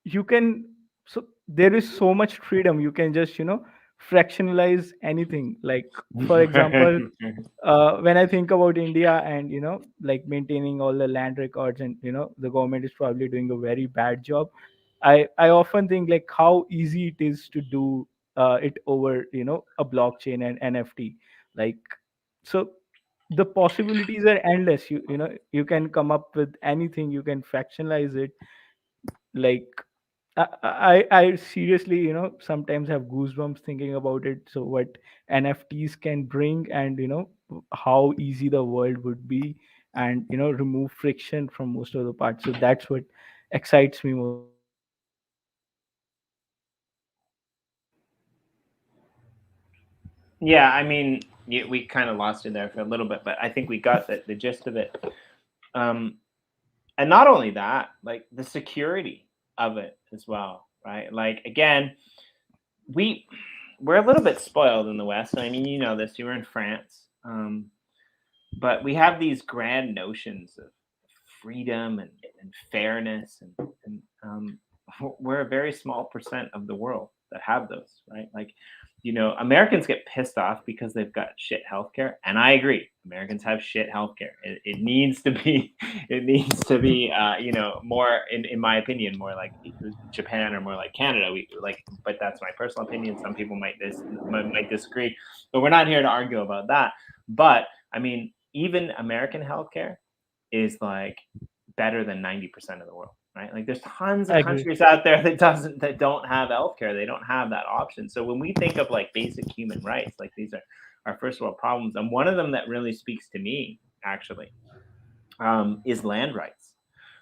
you can, so there is so much freedom. You can just, fractionalize anything. Like for example, when I think about India and, like maintaining all the land records, and the government is probably doing a very bad job. I often think like how easy it is to do it over, a blockchain and NFT. Like, so the possibilities are endless. You can come up with anything. You can fractionalize it. Like I seriously, sometimes have goosebumps thinking about it. So what NFTs can bring, and how easy the world would be, and remove friction from most of the parts. So that's what excites me most about it. Yeah, I mean, we kind of lost you there for a little bit, but I think we got the gist of it. And not only that, like the security of it as well, right? Like again, we're a little bit spoiled in the West. I mean, you know this. You were in France, but we have these grand notions of freedom and fairness, and we're a very small percent of the world that have those, right? Like, Americans get pissed off because they've got shit healthcare, and I agree. Americans have shit healthcare. It needs to be, it needs to be, more, in my opinion, more like Japan or more like Canada. But that's my personal opinion. Some people might disagree, but we're not here to argue about that. But I mean, even American healthcare is like better than 90% of the world, right? Like there's tons I of agree. countries out there that don't have healthcare. They don't have that option. So when we think of like basic human rights, like these are our first world problems, and one of them that really speaks to me actually is land rights,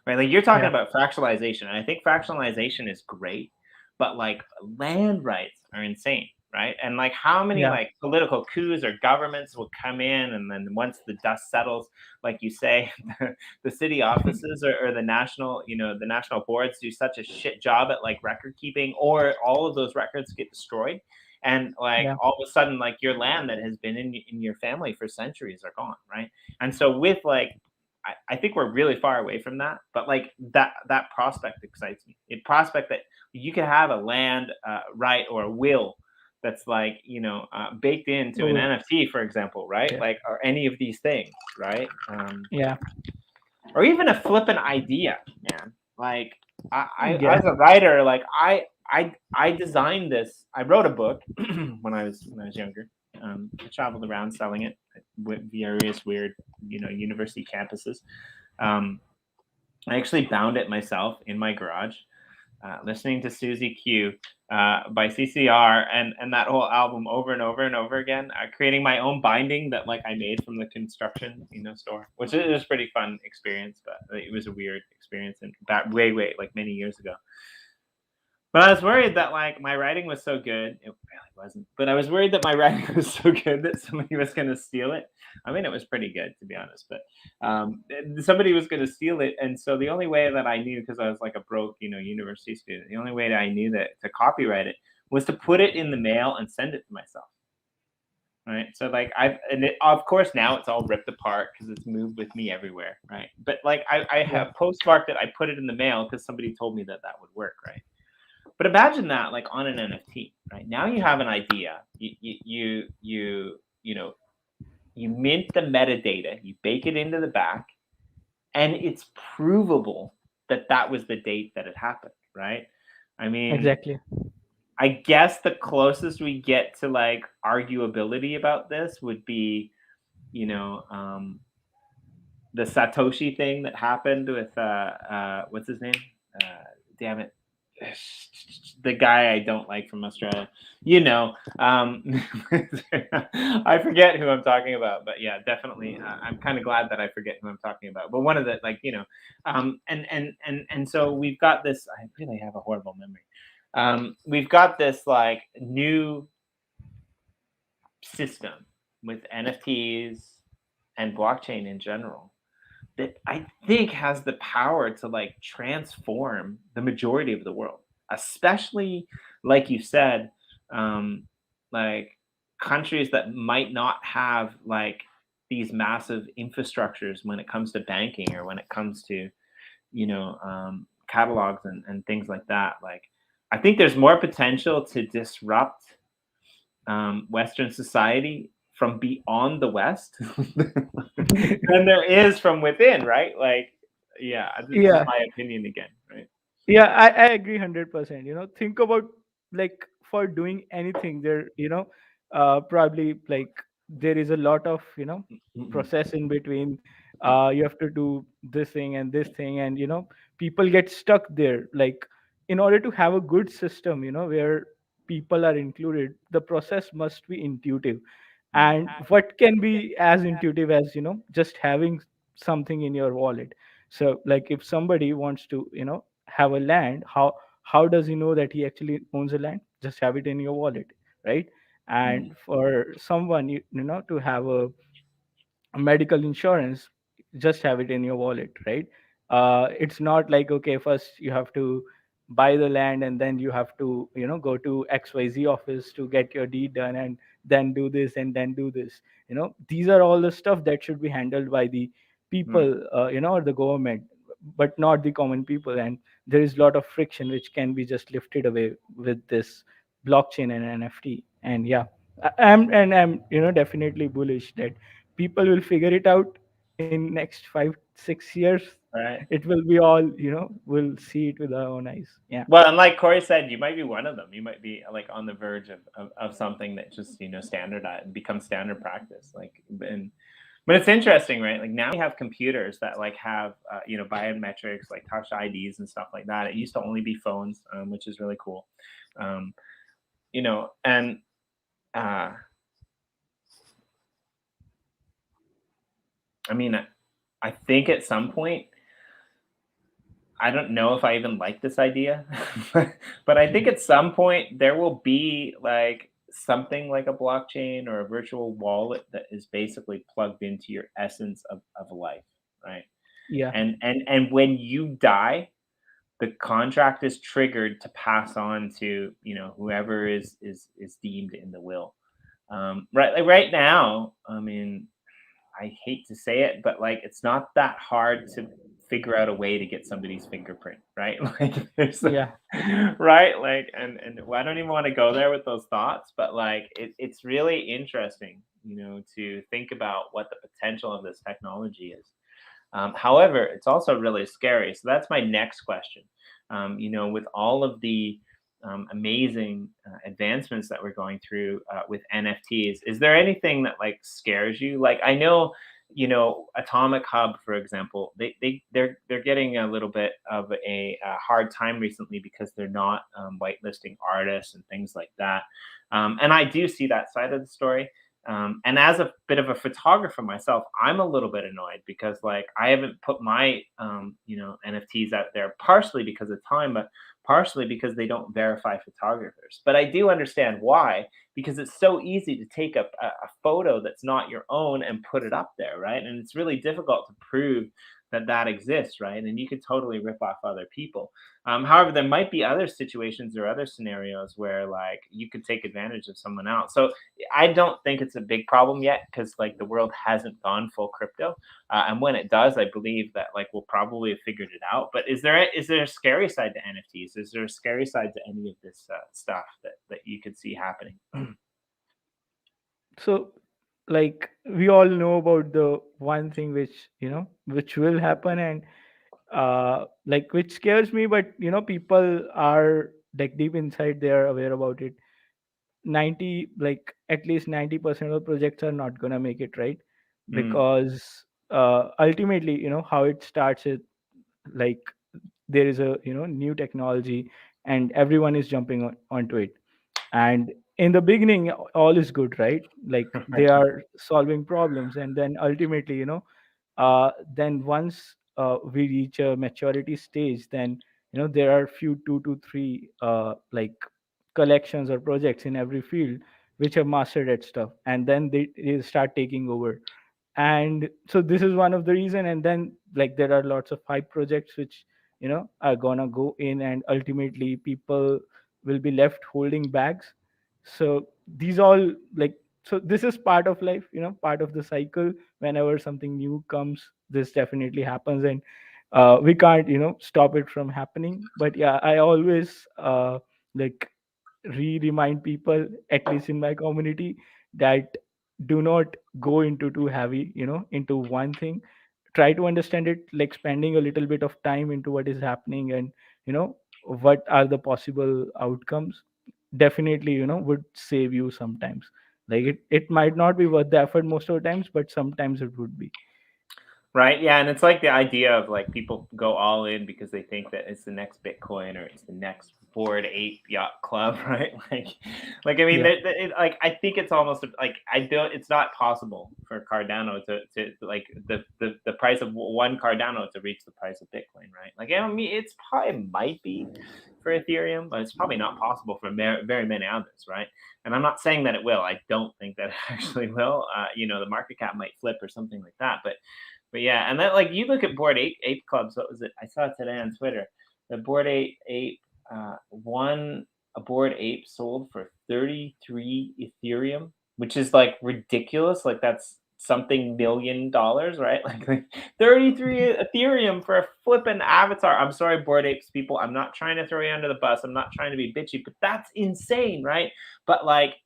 right? Like you're talking Yeah. about fractionalization, and I think fractionalization is great, but like land rights are insane, right? And like how many Yeah. like political coups or governments will come in, and then once the dust settles, like you say, the city offices or the national, the national boards do such a shit job at like record keeping, or all of those records get destroyed. And like Yeah. all of a sudden, like your land that has been in your family for centuries are gone, right? And so with like I think we're really far away from that, but like that prospect excites me. A prospect that you can have a land right or a will that's like baked into an Oh, NFT, for example, right? yeah. Like or any of these things, right? Yeah. Or even a flippant idea, man. Like I Yeah. as a writer, like I designed this. I wrote a book when I was younger. I traveled around selling it with various weird, university campuses. Um, I actually bound it myself in my garage, listening to Susie Q by CCR and that whole album over and over and over again, creating my own binding that like I made from the construction, store, which is a pretty fun experience, but it was a weird experience and back way like many years ago. But I was worried that like my writing was so good. It really wasn't. But I was worried that my writing was so good that somebody was going to steal it. I mean, it was pretty good to be honest, but somebody was going to steal it. And so the only way that I knew, because I was like a broke, university student, the only way that I knew that to copyright it was to put it in the mail and send it to myself. Right. So like of course now it's all ripped apart because it's moved with me everywhere. Right. But like I Yeah. have postmarked it. I put it in the mail because somebody told me that would work. Right. But imagine that, like on an NFT, right? Now you have an idea. You mint the metadata, you bake it into the back, and it's provable that was the date that it happened, right? I mean, Exactly. I guess the closest we get to like arguability about this would be, the Satoshi thing that happened with what's his name? Damn it, the guy I don't like from Australia. I forget who I'm talking about, but yeah, definitely. I'm kind of glad that I forget who I'm talking about. But one of the like, and so we've got this. I really have a horrible memory. We've got this like new system with NFTs and blockchain in general that I think has the power to like transform the majority of the world, especially like you said, like countries that might not have like these massive infrastructures when it comes to banking or when it comes to catalogs and things like that. Like, I think there's more potential to disrupt Western society from beyond the West than there is from within, right? Like, yeah, this is Yeah, my opinion again, right? yeah, I agree 100%. Think about, like, for doing anything there, probably, like, there is a lot of, Mm-mm. process in between. You have to do this thing and this thing, and people get stuck there. Like, in order to have a good system, where people are included, the process must be intuitive. Mm. And what can be as intuitive as, just having something in your wallet? So, like, if somebody wants to, have a land, how does he know that he actually owns a land? Just have it in your wallet, right? Mm. And for someone, to have a medical insurance, just have it in your wallet, right? It's not like, okay, first you have to buy the land, and then you have to go to XYZ office to get your deed done, and then do this and then do this. These are all the stuff that should be handled by the Mm. people, or the government, but not the common people. And there is a lot of friction which can be just lifted away with this blockchain and NFT. And yeah, I'm definitely bullish that people will figure it out in next 5 6 years. Right. It will be all, we'll see it with our own eyes. Yeah. Well, and like Corey said, you might be one of them. You might be like on the verge of something that just standardized becomes standard practice. Like, and but it's interesting, right? Like, now we have computers that like have biometrics, like touch IDs and stuff like that. It used to only be phones, which is really cool. Um, and uh, I mean, I think at some point, I don't know if I even like this idea, but I think at some point there will be like something like a blockchain or a virtual wallet that is basically plugged into your essence of life, right? Yeah. And when you die, the contract is triggered to pass on to whoever is deemed in the will. Right, like right now, I mean, I hate to say it, but like it's not that hard to figure out a way to get somebody's fingerprint, right? Like Yeah. right, like well, I don't even want to go there with those thoughts, but like it's really interesting, to think about what the potential of this technology is. However, it's also really scary. So that's my next question. With all of the amazing advancements that we're going through with NFTs, is there anything that like scares you? Like, I know, Atomic Hub, for example, they're getting a little bit of a hard time recently because they're not whitelisting artists and things like that. And I do see that side of the story. And as a bit of a photographer myself, I'm a little bit annoyed because like I haven't put my NFTs out there, partially because of time, but partially because they don't verify photographers. But I do understand why, because it's so easy to take a photo that's not your own and put it up there, right? And it's really difficult to prove that that exists, right? And you could totally rip off other people. However, there might be other situations or other scenarios where like you could take advantage of someone else. So I don't think it's a big problem yet because like the world hasn't gone full crypto, and when it does, I believe that like we'll probably have figured it out. But is there a scary side to NFTs? Is there a scary side to any of this stuff that you could see happening? So, like, we all know about the one thing which, which will happen, and like, which scares me, but people are, like, deep inside, they are aware about it. 90, like, at least 90% of projects are not gonna make it, right? Mm, Because ultimately, how it starts is, like, there is a new technology, and everyone is jumping onto it. And in the beginning, all is good, right? Like, they right. are solving problems, and then ultimately, then once we reach a maturity stage, then there are few 2 to 3 like, collections or projects in every field which have mastered that stuff, and then they start taking over. And so this is one of the reason. And then, like, there are lots of hype projects which are gonna go in, and ultimately people will be left holding bags. So these all, like, so this is part of life, part of the cycle. Whenever something new comes, this definitely happens, and we can't stop it from happening. But yeah, I always like remind people, at least in my community, that do not go into too heavy, into one thing. Try to understand it, like spending a little bit of time into what is happening, and what are the possible outcomes, definitely would save you sometimes. Like it might not be worth the effort most of the times, but sometimes it would be. Right. Yeah. And it's like the idea of like people go all in because they think that it's the next Bitcoin or it's the next Bored Ape Yacht Club, right? I mean, Yeah, like I think it's almost like it's not possible for Cardano to like the price of one Cardano to reach the price of Bitcoin, right? Like, I mean, it's probably might be for Ethereum, but it's probably not possible for very many others, right? And I'm not saying that it will. I don't think that it actually will. The market cap might flip or something like that, but yeah, and that like you look at Bored Ape clubs. What was it? I saw it today on Twitter. The Bored Ape one a Bored Ape sold for 33 Ethereum, which is like ridiculous. Like that's something $1 million, right? Like 33 Ethereum for a flippin' avatar. I'm sorry, Bored Apes people. I'm not trying to throw you under the bus. I'm not trying to be bitchy, but that's insane, right? But like,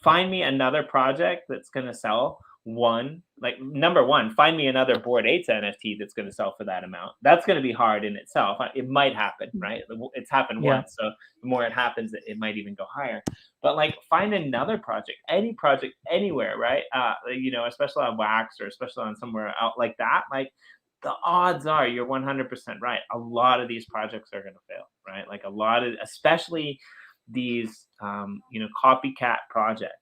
find me another project that's gonna sell number one, find me another Bored Apes NFT that's going to sell for that amount. That's going to be hard in itself. It might happen, right? It's happened yeah, once, so the more it happens, it might even go higher. But like, find another project, any project, anywhere, right? Especially on Wax or especially on somewhere out like that. Like, the odds are you're 100% right. A lot of these projects are going to fail, right? Like a lot of, especially these, copycat projects.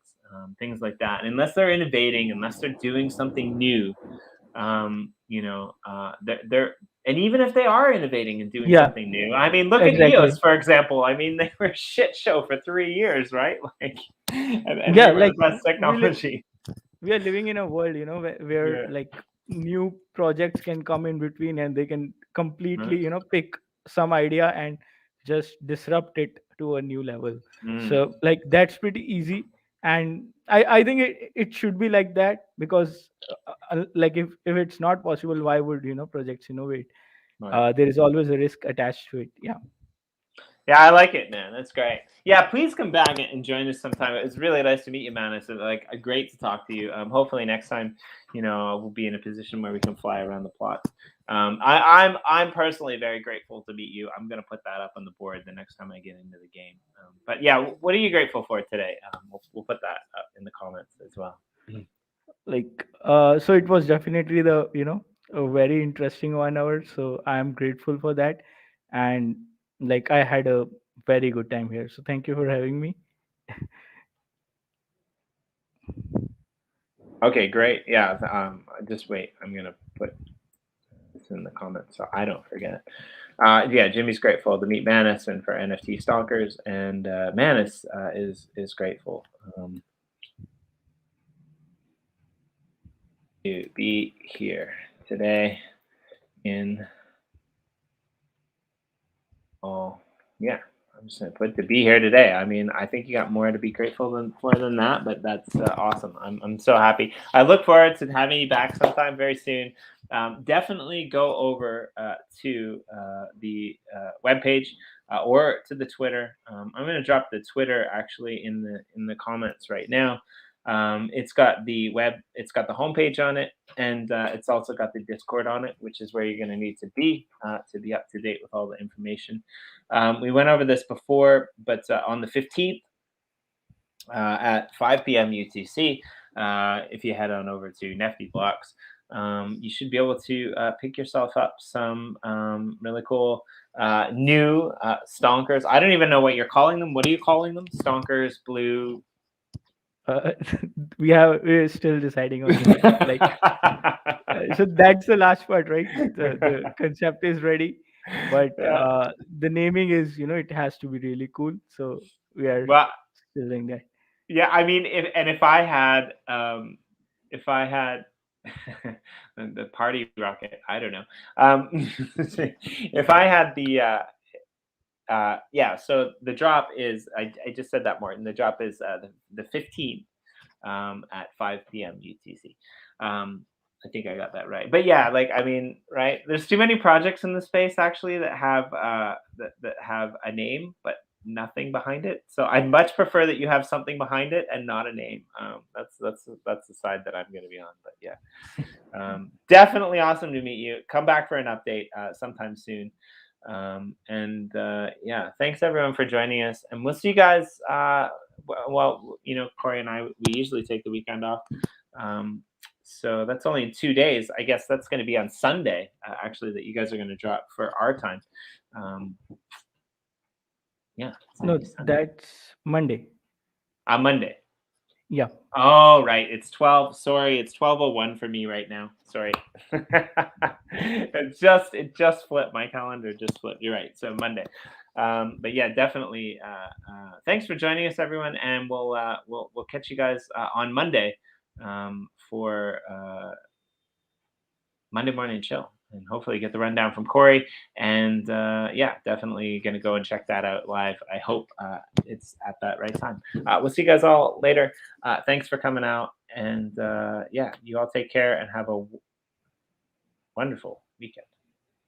Things like that. And unless they're innovating, unless they're doing something new, they're and even if they are innovating and doing yeah, something new, I mean, look at exactly. EOS, for example. I mean, they were a shit show for 3 years, right? Like, and Yeah, they were the like best we live technology. we are living in a world, where Yeah. like new projects can come in between, and they can completely, Right. pick some idea and just disrupt it to a new level. Mm. So like that's pretty easy, and I think it should be like that, because like if it's not possible, why would projects innovate? Right. There is always a risk attached to it. Yeah. Yeah, I like it, man. That's great. Yeah, please come back and join us sometime. It's really nice to meet you, man. It's like great to talk to you. Hopefully next time, we'll be in a position where we can fly around the plot. I'm personally very grateful to meet you. I'm gonna put that up on the board the next time I get into the game. But yeah, what are you grateful for today? We'll put that up in the comments as well. Like so it was definitely the a very interesting 1 hour, so I am grateful for that. And like I had a very good time here, so thank you for having me. Okay, great. Yeah. Just wait. I'm gonna put this in the comments so I don't forget. Yeah, Jimmy's grateful to meet Manus and for NFT Stonkers, and Manus is grateful to be here today. Yeah, I'm just gonna put to be here today. I mean, I think you got more to be grateful for than that, but that's awesome. I'm so happy. I look forward to having you back sometime very soon. Definitely go over to the webpage or to the Twitter. I'm going to drop the Twitter actually in the comments right now. It's got the homepage on it, and it's also got the Discord on it, which is where you're going to need to be up to date with all the information. We went over this before, but on the 15th at 5 p.m. UTC, if you head on over to Nifty Blocks, you should be able to pick yourself up some really cool new stonkers. I don't even know what you're calling them. What are you calling them? Stonkers, blue. uh, we're still deciding on the name. Like so that's the last part, right? The concept is ready, but Yeah. the naming is, it has to be really cool, so we are Well, still doing that. yeah. I mean, if I had the party rocket, I don't know. If I had the yeah. So the drop is I just said that, Martin. The drop is the 15th at 5 p.m. UTC. I think I got that right. But yeah, like, I mean, right? There's too many projects in the space actually that have that have a name but nothing behind it. So I'd much prefer that you have something behind it and not a name. That's the side that I'm going to be on. But yeah, definitely awesome to meet you. Come back for an update sometime soon. Yeah, thanks everyone for joining us, and we'll see you guys. Well, you know, Corey and I, we usually take the weekend off. So that's only in 2 days. I guess that's going to be on Sunday, actually, that you guys are going to drop for our time. Yeah. No, that's Monday. On Monday. Yeah. Oh, right. It's 12. Sorry, it's 12:01 for me right now. Sorry. It just flipped. My calendar just flipped. You're right. So Monday. But yeah, definitely. Thanks for joining us, everyone, and we'll catch you guys on Monday for Monday Morning Chill, and hopefully get the rundown from Corey. And yeah, definitely going to go and check that out live. I hope it's at that right time. We'll see you guys all later. Thanks for coming out. And yeah, you all take care and have a wonderful weekend.